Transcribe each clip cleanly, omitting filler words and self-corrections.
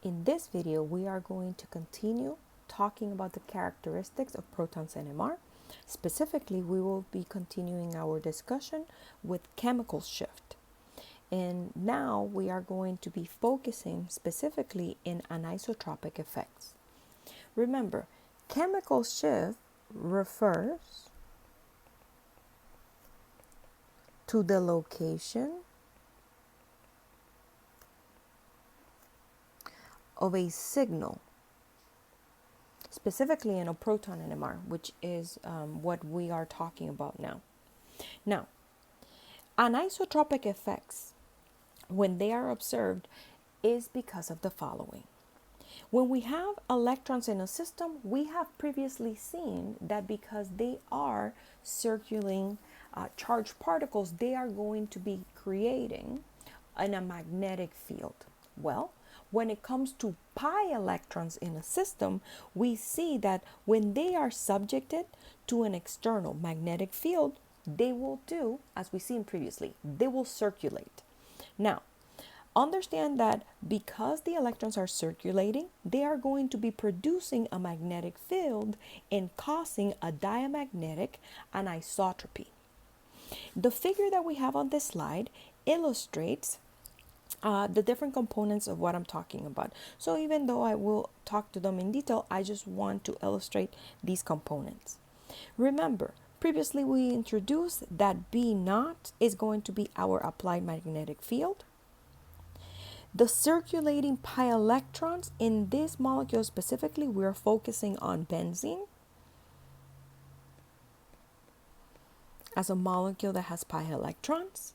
In this video, we are going to continue talking about the characteristics of protons NMR. Specifically, we will be continuing our discussion with chemical shift. And now we are going to be focusing specifically in anisotropic effects. Remember, chemical shift refers to the location of a signal, specifically in a proton NMR, which is what we are talking about now. Now, anisotropic effects, when they are observed, is because of the following. When we have electrons in a system, we have previously seen that because they are circulating charged particles, they are going to be creating a magnetic field. Well, when it comes to pi electrons in a system, we see that when they are subjected to an external magnetic field, they will do, as we've seen previously, they will circulate. Now, understand that because the electrons are circulating, they are going to be producing a magnetic field and causing a diamagnetic anisotropy. The figure that we have on this slide illustrates the different components of what I'm talking about. So even though I will talk to them in detail, I just want to illustrate these components. Remember, previously we introduced that B naught is going to be our applied magnetic field. The circulating pi electrons in this molecule specifically, we're focusing on benzene as a molecule that has pi electrons.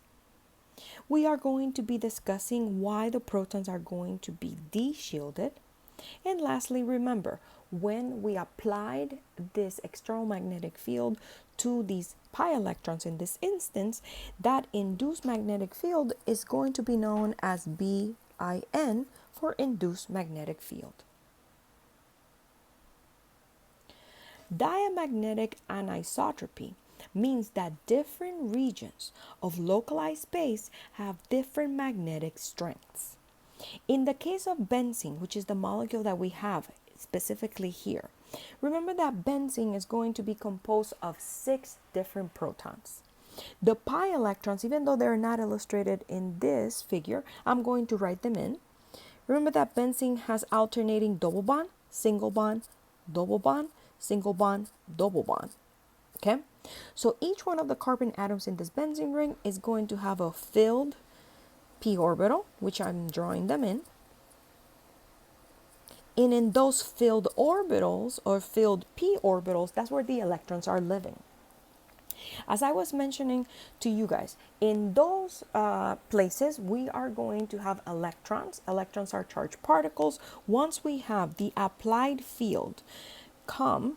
We are going to be discussing why the protons are going to be de-shielded. And lastly, remember, when we applied this external magnetic field to these pi electrons in this instance, that induced magnetic field is going to be known as BIN for induced magnetic field. Diamagnetic anisotropy means that different regions of localized space have different magnetic strengths. In the case of benzene, which is the molecule that we have specifically here, remember that benzene is going to be composed of 6 different protons. The pi electrons, even though they're not illustrated in this figure, I'm going to write them in. Remember that benzene has alternating double bond, single bond, double bond, single bond, double bond. Okay? So each one of the carbon atoms in this benzene ring is going to have a filled p orbital, which I'm drawing them in. And in those filled orbitals or filled p orbitals, that's where the electrons are living. As I was mentioning to you guys, in those places, we are going to have electrons. Electrons are charged particles. Once we have the applied field come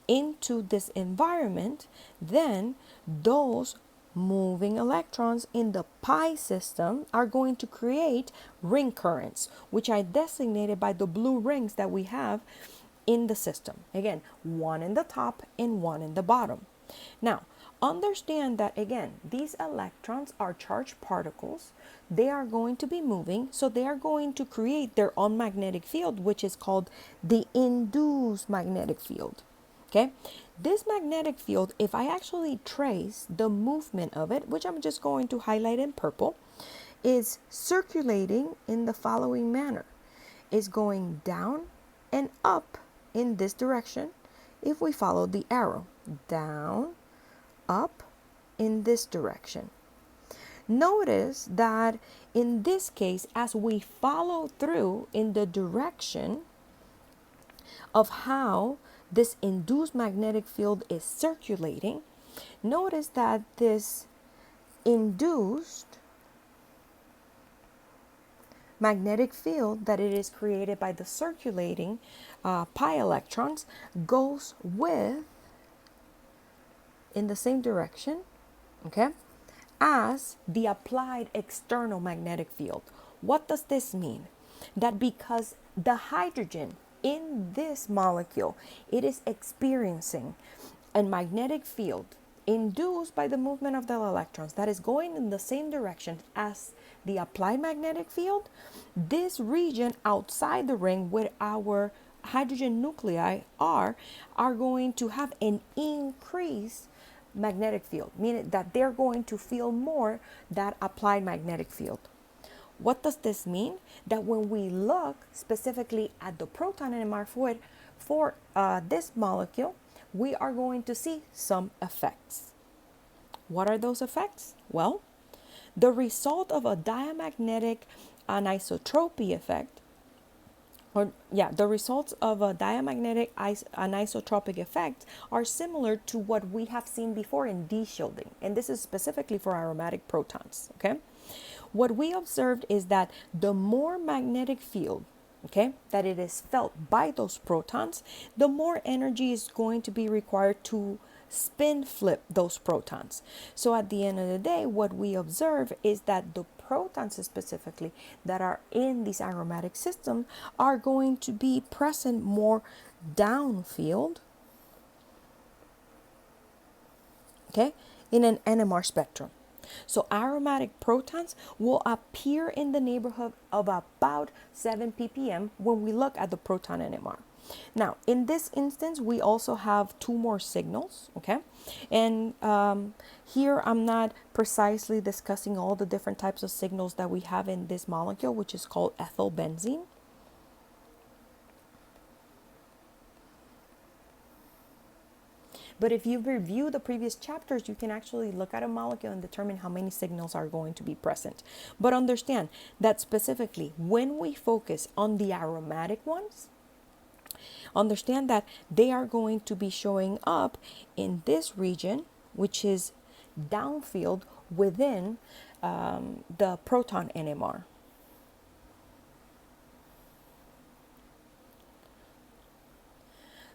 into this environment, then those moving electrons in the pi system are going to create ring currents, which are designated by the blue rings that we have in the system. Again, one in the top and one in the bottom. Now, understand that again, these electrons are charged particles. They are going to be moving, so they are going to create their own magnetic field, which is called the induced magnetic field. Okay, this magnetic field, if I actually trace the movement of it, which I'm just going to highlight in purple, is circulating in the following manner. It's going down and up in this direction if we follow the arrow. Down, up in this direction. Notice that in this case, as we follow through in the direction of how this induced magnetic field is circulating, notice that this induced magnetic field that it is created by the circulating pi electrons goes with in the same direction, okay, as the applied external magnetic field. What does this mean? That because the hydrogen in this molecule, it is experiencing a magnetic field induced by the movement of the electrons that is going in the same direction as the applied magnetic field, this region outside the ring where our hydrogen nuclei are going to have an increased magnetic field, meaning that they're going to feel more that applied magnetic field. What does this mean? That when we look specifically at the proton NMR for this molecule, we are going to see some effects. What are those effects? Well, the result of a diamagnetic anisotropy effect, the results of a diamagnetic anisotropic effect are similar to what we have seen before in de-shielding, and this is specifically for aromatic protons, okay? What we observed is that the more magnetic field, okay, that it is felt by those protons, the more energy is going to be required to spin flip those protons. So at the end of the day, what we observe is that the protons specifically that are in this aromatic system are going to be present more downfield, okay, in an NMR spectrum. So aromatic protons will appear in the neighborhood of about 7 ppm when we look at the proton NMR. Now, in this instance, we also have two more signals, okay? And here I'm not precisely discussing all the different types of signals that we have in this molecule, which is called ethylbenzene. But if you review the previous chapters, you can actually look at a molecule and determine how many signals are going to be present. But understand that specifically when we focus on the aromatic ones, understand that they are going to be showing up in this region, which is downfield within the proton NMR.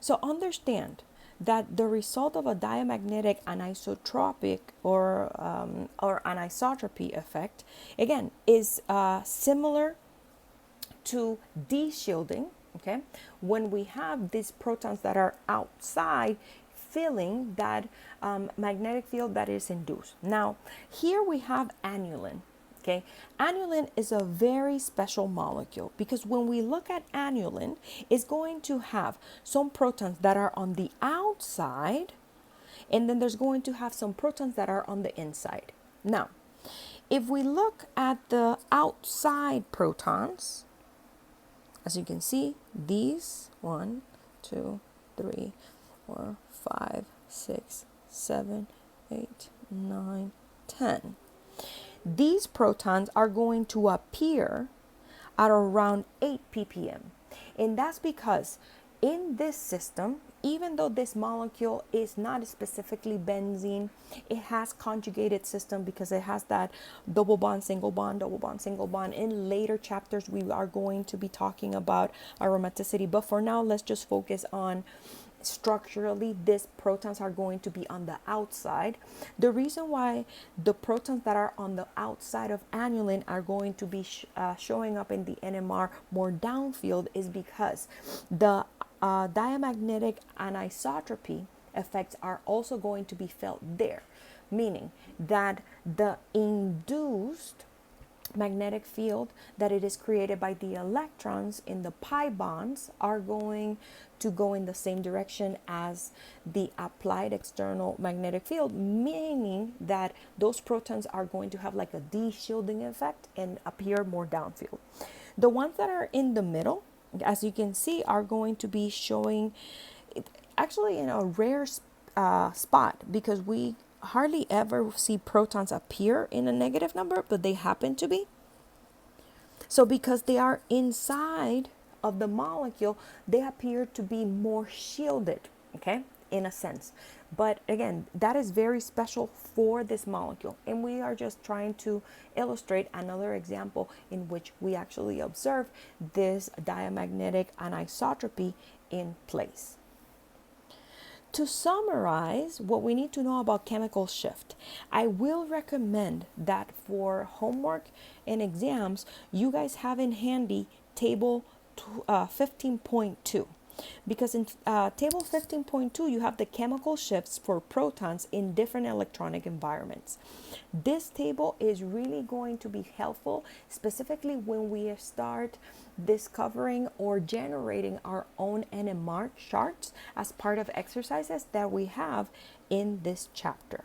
So understand that the result of a diamagnetic anisotropic or anisotropy effect, again, is similar to de-shielding, okay? When we have these protons that are outside filling that magnetic field that is induced. Now, here we have aniline. Okay, aniline is a very special molecule because when we look at aniline, it's going to have some protons that are on the outside, and then there's going to have some protons that are on the inside. Now, if we look at the outside protons, as you can see, these 1, 2, 3, 4, 5, 6, 7, 8, 9, 10. These protons are going to appear at around 8 ppm. And that's because in this system, even though this molecule is not specifically benzene, it has conjugated system because it has that double bond, single bond, double bond, single bond. In later chapters, we are going to be talking about aromaticity. But for now, let's just focus on structurally, these protons are going to be on the outside. The reason why the protons that are on the outside of aniline are going to be showing up in the NMR more downfield is because the diamagnetic anisotropy effects are also going to be felt there, meaning that the induced magnetic field that it is created by the electrons in the pi bonds are going to go in the same direction as the applied external magnetic field, meaning that those protons are going to have like a de-shielding effect and appear more downfield. The ones that are in the middle, as you can see, are going to be showing actually in a rare spot because we hardly ever see protons appear in a negative number, but they happen to be. So because they are inside of the molecule, they appear to be more shielded, okay, in a sense. But again, that is very special for this molecule. And we are just trying to illustrate another example in which we actually observe this diamagnetic anisotropy in place. To summarize what we need to know about chemical shift, I will recommend that for homework and exams, you guys have in handy table 15.2. Because in table 15.2, you have the chemical shifts for protons in different electronic environments. This table is really going to be helpful, specifically when we start discovering or generating our own NMR charts as part of exercises that we have in this chapter.